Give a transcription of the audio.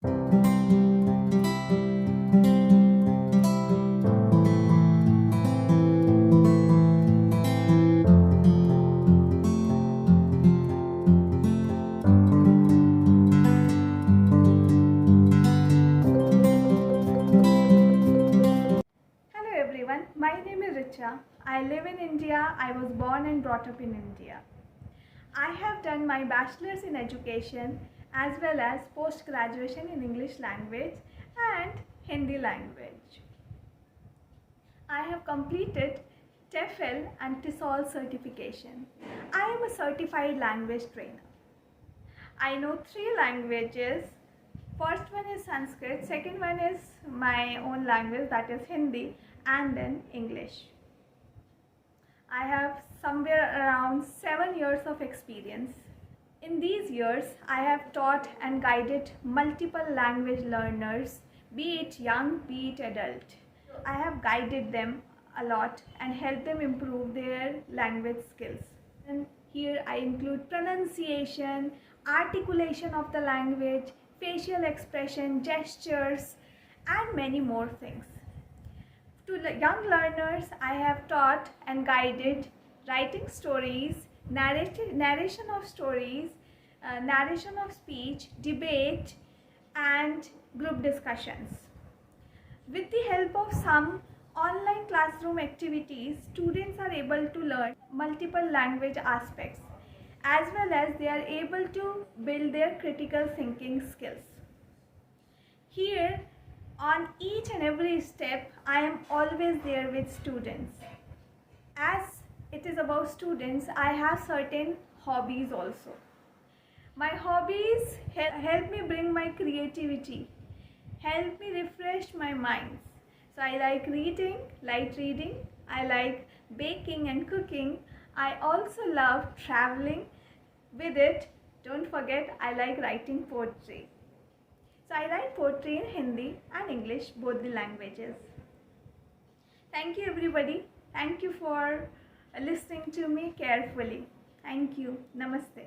Hello everyone, my name is Richa. I live in India. I was born and brought up in India. I have done my bachelor's in education as well as post-graduation in English language and Hindi language. I have completed TEFL and TESOL certification. I am a certified language trainer. I know 3 languages. First one is Sanskrit, second one is my own language, that is Hindi, and then English. I have somewhere around 7 years of experience. In these years, I have taught and guided multiple language learners, be it young, be it adult. I have guided them a lot and helped them improve their language skills. And here I include pronunciation, articulation of the language, facial expression, gestures, and many more things. To young learners, I have taught and guided writing stories, narration of stories, narration of speech, debate, and group discussions. With the help of some online classroom activities, students are able to learn multiple language aspects as well as they are able to build their critical thinking skills. Here, on each and every step, I am always there with students. As it is about students, I have certain hobbies also. My hobbies help me bring my creativity, help me refresh my mind. So I like reading, light reading, I like baking and cooking. I also love traveling. With it, don't forget, I like writing poetry. So I write poetry in Hindi and English, both the languages. Thank you everybody. Thank you for listening to me carefully. Thank you. Namaste.